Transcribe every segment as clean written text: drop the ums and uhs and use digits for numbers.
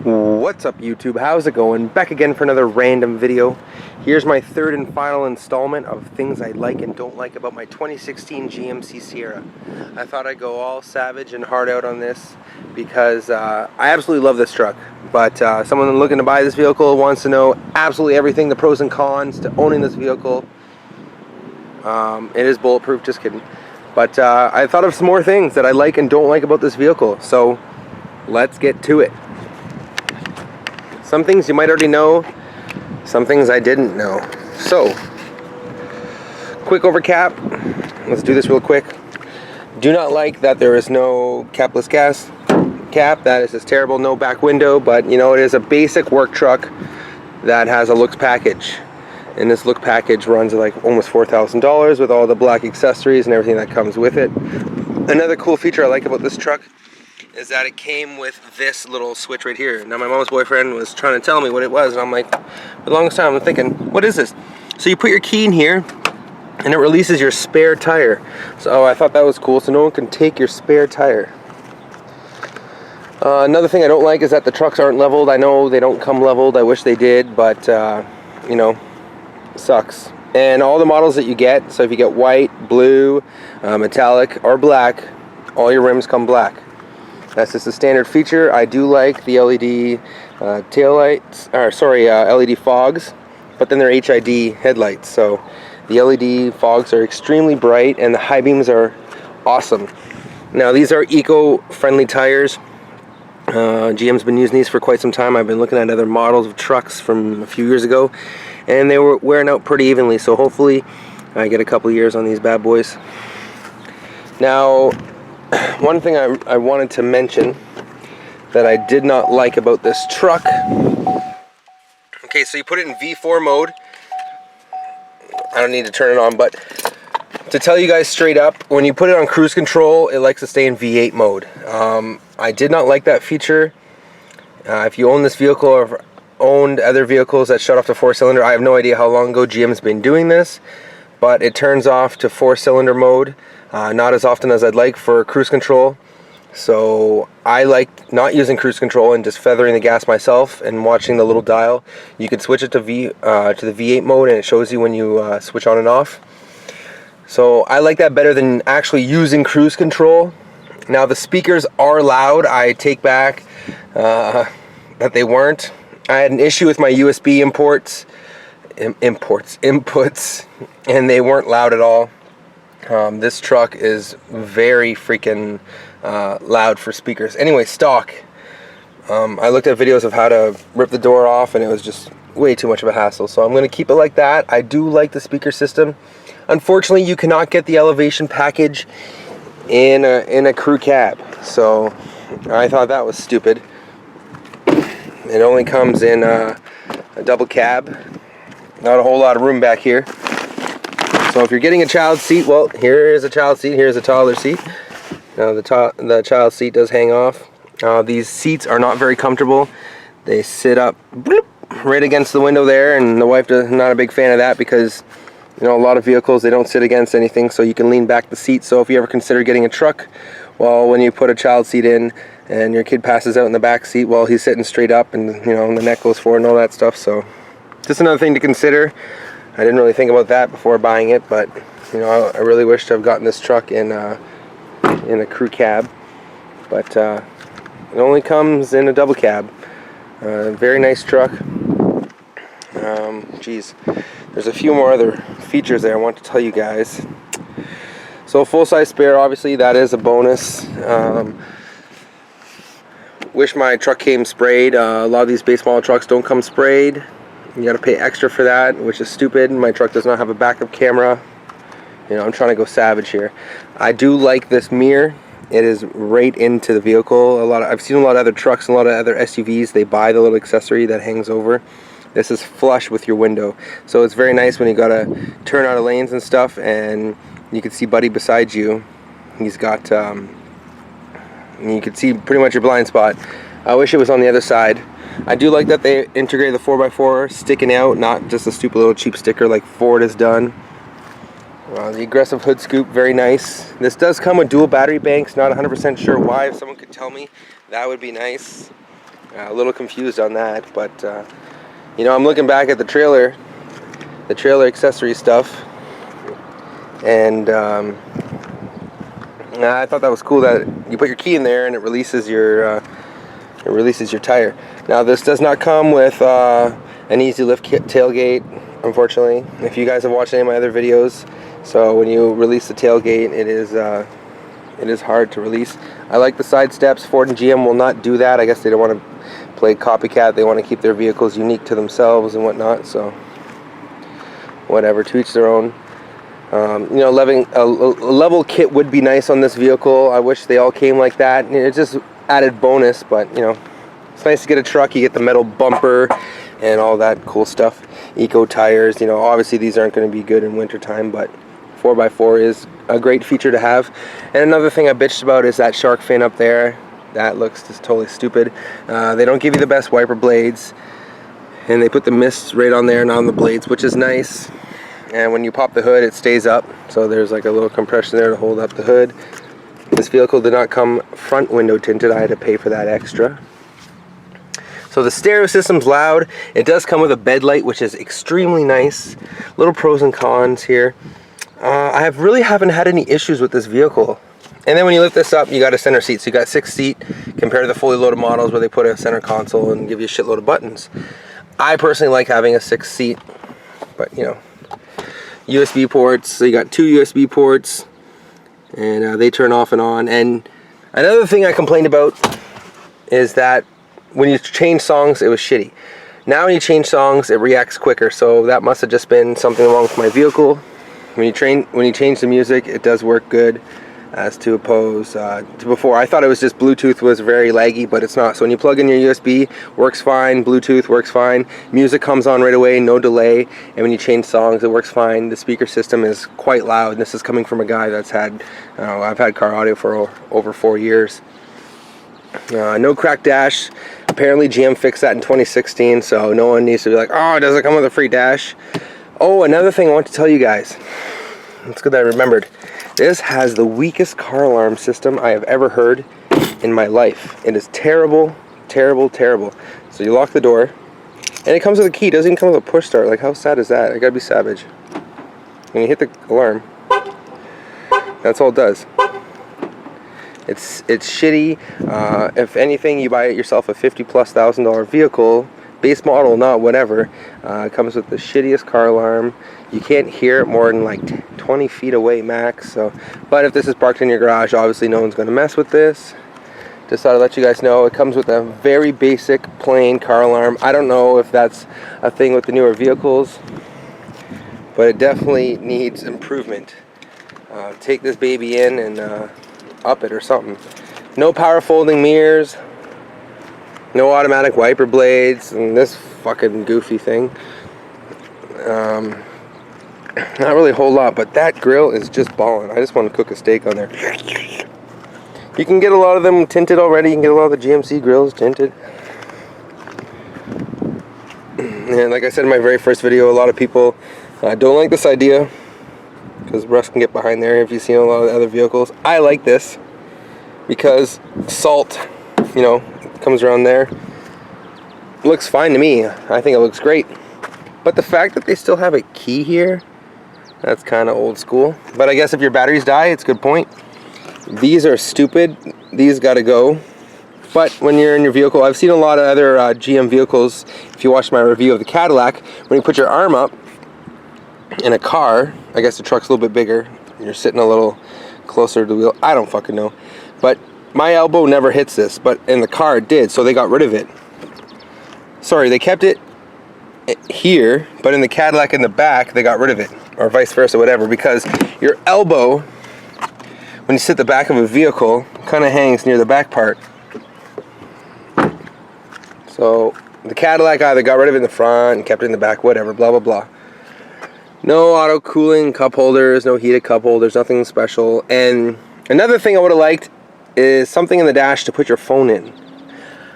What's up YouTube? How's it going? Back again for another random video. Here's my third and final installment of things I like and don't like about my 2016 GMC Sierra. I thought I'd go all savage and hard out on this because I absolutely love this truck. But someone looking to buy this vehicle wants to know absolutely everything, the pros and cons to owning this vehicle. It is bulletproof, just kidding. But I thought of some more things that I like and don't like about this vehicle. So let's get to it. Some things you might already know, some things I didn't know. So, quick overcap. Let's do this real quick. Do not like that there is no capless gas cap. That is just terrible. No back window, but you know, it is a basic work truck that has a looks package. And this look package runs at like almost $4,000 with all the black accessories and everything that comes with it. Another cool feature I like about this truck is that it came with this little switch right here. Now my mom's boyfriend was trying to tell me what it was, and I'm like, for the longest time I'm thinking, what is this? So you put your key in here and it releases your spare tire. So I thought that was cool, so no one can take your spare tire. Another thing I don't like is that the trucks aren't leveled. I know they don't come leveled, I wish they did, but you know, it sucks. And all the models that you get, so if you get white, blue, metallic, or black, all your rims come black. That's just a standard feature. I do like the LED LED fogs, but then they're HID headlights. So the LED fogs are extremely bright and the high beams are awesome. Now these are eco-friendly tires. GM's been using these for quite some time. I've been looking at other models of trucks from a few years ago, and they were wearing out pretty evenly. So hopefully I get a couple years on these bad boys. Now, one thing I wanted to mention that I did not like about this truck. Okay, so you put it in V4 mode. I don't need to turn it on, but to tell you guys straight up, when you put it on cruise control, it likes to stay in V8 mode. I did not like that feature. If you own this vehicle or have owned other vehicles that shut off to 4-cylinder, I have no idea how long ago GM's been doing this, but it turns off to 4-cylinder mode. Not as often as I'd like for cruise control, so I like not using cruise control and just feathering the gas myself and watching the little dial. You can switch it to the V8 mode and it shows you when you switch on and off. So I like that better than actually using cruise control. Now the speakers are loud. I take back that they weren't. I had an issue with my USB inputs, and they weren't loud at all. This truck is very freaking loud for speakers. Anyway, stock. I looked at videos of how to rip the door off and it was just way too much of a hassle. So I'm going to keep it like that. I do like the speaker system. Unfortunately, you cannot get the elevation package in a crew cab. So I thought that was stupid. It only comes in a double cab. Not a whole lot of room back here. So if you're getting a child seat, well, here is a child seat, here's a toddler seat. Now the child seat does hang off. These seats are not very comfortable. They sit up bloop, right against the window there, and the wife is not a big fan of that because, you know, a lot of vehicles, they don't sit against anything, so you can lean back the seat. So if you ever consider getting a truck, well, when you put a child seat in and your kid passes out in the back seat, well, he's sitting straight up and, you know, the neck goes forward and all that stuff. So just another thing to consider. I didn't really think about that before buying it, but you know, I really wish to have gotten this truck in a crew cab, but it only comes in a double cab. Very nice truck. Geez, there's a few more other features there I want to tell you guys. So full-size spare, obviously that is a bonus. Wish my truck came sprayed. A lot of these base model trucks don't come sprayed. You gotta pay extra for that, which is stupid. My truck does not have a backup camera. You know, I'm trying to go savage here. I do like this mirror. It is right into the vehicle. I've seen a lot of other trucks and a lot of other SUVs, they buy the little accessory that hangs over. This is flush with your window. So it's very nice when you gotta turn out of lanes and stuff and you can see buddy beside you. He's got, you can see pretty much your blind spot. I wish it was on the other side. I do like that they integrate the 4x4 sticking out, not just a stupid little cheap sticker like Ford has done. The aggressive hood scoop, very nice. This does come with dual battery banks, not 100% sure why. If someone could tell me, that would be nice. A little confused on that, but you know, I'm looking back at the trailer accessory stuff, and I thought that was cool that you put your key in there and it releases your tire. Now, this does not come with an easy lift tailgate, unfortunately. If you guys have watched any of my other videos, so when you release the tailgate, it is hard to release. I like the side steps. Ford and GM will not do that. I guess they don't want to play copycat. They want to keep their vehicles unique to themselves and whatnot. So whatever, to each their own. You know, a level kit would be nice on this vehicle. I wish they all came like that. It's just added bonus, but you know, it's nice to get a truck. You get the metal bumper and all that cool stuff. Eco tires. You know, obviously these aren't going to be good in wintertime, but 4x4 is a great feature to have. And another thing I bitched about is that shark fin up there. That looks just totally stupid. They don't give you the best wiper blades, and they put the mist right on there and on the blades, which is nice. And when you pop the hood, it stays up, so there's like a little compression there to hold up the hood. This vehicle did not come front window tinted. I had to pay for that extra. So the stereo system's loud. It does come with a bed light, which is extremely nice. Little pros and cons here. I really haven't had any issues with this vehicle. And then when you lift this up, you got a center seat. So you got 6 seat compared to the fully loaded models where they put a center console and give you a shitload of buttons. I personally like having a 6 seat, but you know, USB ports. So you got 2 USB ports, and they turn off and on. And another thing I complained about is that when you change songs, it was shitty. Now when you change songs, it reacts quicker. So that must have just been something wrong with my vehicle. When you change the music, it does work good, as to oppose to before. I thought it was just Bluetooth was very laggy, but it's not. So when you plug in your USB, works fine. Bluetooth works fine. Music comes on right away, no delay. And when you change songs, it works fine. The speaker system is quite loud. And this is coming from a guy that's had, I've had car audio for over 4 years. No cracked dash. Apparently GM fixed that in 2016, so no one needs to be like, oh, does it come with a free dash? Oh, another thing I want to tell you guys. It's good that I remembered. This has the weakest car alarm system I have ever heard in my life. It is terrible, terrible, terrible. So you lock the door, and it comes with a key. It doesn't even come with a push start. Like, how sad is that? I gotta be savage. When you hit the alarm, that's all it does. It's shitty. If anything, you buy yourself a $50,000+ vehicle, base model, not whatever. It comes with the shittiest car alarm. You can't hear it more than like 20 feet away max. So, but if this is parked in your garage, obviously no one's going to mess with this. Just thought I'd let you guys know. It comes with a very basic, plain car alarm. I don't know if that's a thing with the newer vehicles, but it definitely needs improvement. Take this baby in and up it or something. No power folding mirrors. No automatic wiper blades, and this fucking goofy thing. Not really a whole lot, but that grill is just ballin'. I just want to cook a steak on there. You can get a lot of them tinted already. You can get a lot of the GMC grills tinted. And like I said in my very first video, a lot of people don't like this idea because rust can get behind there if you've seen a lot of the other vehicles. I like this because salt, you know, comes around there. Looks fine to me. I think it looks great. But the fact that they still have a key here, that's kind of old school. But I guess if your batteries die, it's a good point. These are stupid. These got to go. But when you're in your vehicle, I've seen a lot of other GM vehicles. If you watched my review of the Cadillac, when you put your arm up in a car, I guess the truck's a little bit bigger. You're sitting a little closer to the wheel. I don't fucking know. But my elbow never hits this, but in the car it did, so they got rid of it. Sorry, they kept it here, but in the Cadillac in the back, they got rid of it, or vice versa, whatever, because your elbow, when you sit the back of a vehicle, kind of hangs near the back part. So the Cadillac either got rid of it in the front and kept it in the back, whatever, blah, blah, blah. No auto cooling cup holders, no heated cup holders, nothing special. And another thing I would have liked is something in the dash to put your phone in.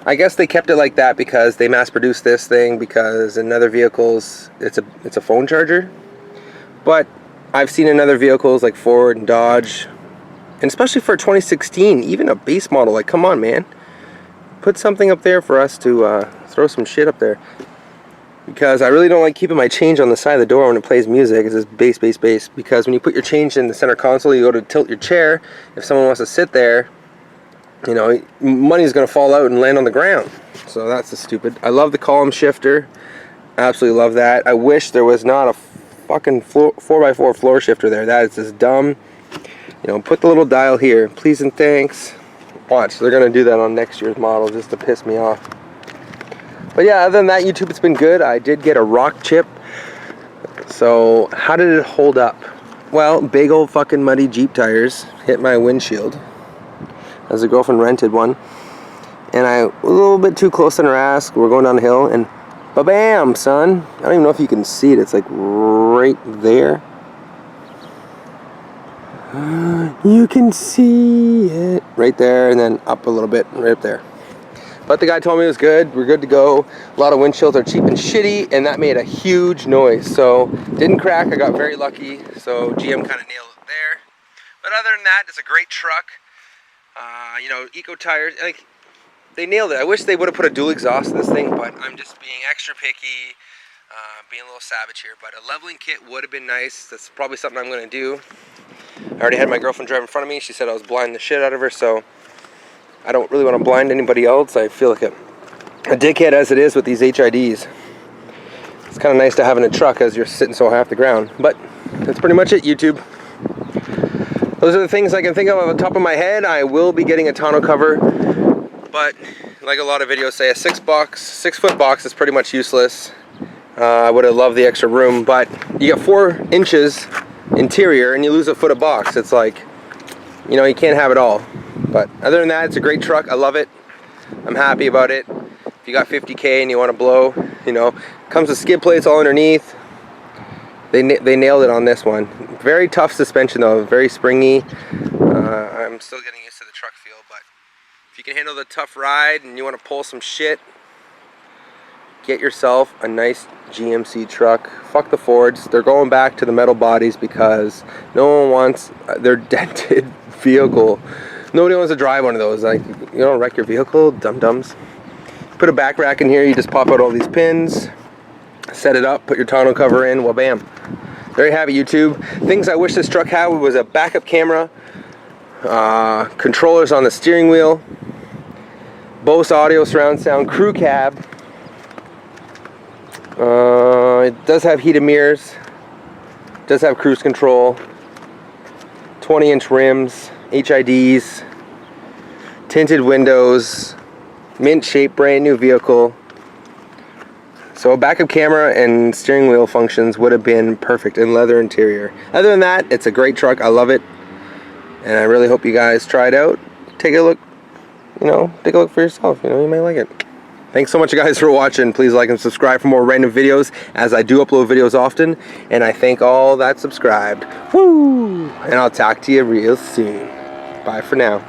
I guess they kept it like that because they mass-produced this thing because in other vehicles it's a phone charger. But I've seen in other vehicles like Ford and Dodge, and especially for 2016, even a base model, like, come on, man. put something up there for us to throw some shit up there. Because I really don't like keeping my change on the side of the door when it plays music. It's just bass, bass, bass. Because when you put your change in the center console, you go to tilt your chair. If someone wants to sit there, you know, money's going to fall out and land on the ground. So that's just stupid. I love the column shifter. Absolutely love that. I wish there was not a fucking 4x4 floor shifter there. That is just dumb. You know, put the little dial here. Please and thanks. Watch, they're going to do that on next year's model just to piss me off. But yeah, other than that, YouTube, it's been good. I did get a rock chip. So how did it hold up? Well, big old fucking muddy Jeep tires hit my windshield, as the girlfriend rented one. And I was a little bit too close on her ass. We're going down the hill and ba-bam, son. I don't even know if you can see it. It's like right there. You can see it right there, and then up a little bit, right up there. But the guy told me it was good. We're good to go. A lot of windshields are cheap and shitty, and that made a huge noise. So didn't crack. I got very lucky. So GM kind of nailed it there. But other than that, it's a great truck. You know, eco tires. Like, they nailed it. I wish they would have put a dual exhaust in this thing, but I'm just being extra picky, being a little savage here. But a leveling kit would have been nice. That's probably something I'm going to do. I already had my girlfriend drive in front of me. She said I was blinding the shit out of her, so I don't really want to blind anybody else. I feel like a dickhead as it is with these HIDs. It's kind of nice to have in a truck as you're sitting so high off the ground. But that's pretty much it, YouTube. Those are the things I can think of off the top of my head. I will be getting a tonneau cover, but like a lot of videos say, a 6-foot box is pretty much useless. I would have loved the extra room, but you get 4 inches interior and you lose a foot of box. It's like, you know, you can't have it all. But other than that, it's a great truck. I love it. I'm happy about it. If you got 50K and you want to blow, you know, comes with skid plates all underneath. They nailed it on this one. Very tough suspension though, very springy. I'm still getting used to the truck feel, but if you can handle the tough ride and you want to pull some shit, get yourself a nice GMC truck. Fuck the Fords. They're going back to the metal bodies because no one wants their dented vehicle. Nobody wants to drive one of those. Like, you don't wreck your vehicle, dum-dums. Put a back rack in here. You just pop out all these pins, set it up, put your tonneau cover in. Well, bam. There you have it, YouTube. Things I wish this truck had was a backup camera, controllers on the steering wheel, Bose audio surround sound, crew cab. It does have heated mirrors, does have cruise control, 20-inch rims, HIDs, tinted windows, mint shape, brand new vehicle. So a backup camera and steering wheel functions would have been perfect in leather interior. Other than that, it's a great truck. I love it, and I really hope you guys try it out. Take a look, you know, take a look for yourself. You know, you might like it. Thanks so much, guys, for watching. Please like and subscribe for more random videos, as I do upload videos often. And I thank all that subscribed. Woo! And I'll talk to you real soon. Bye for now.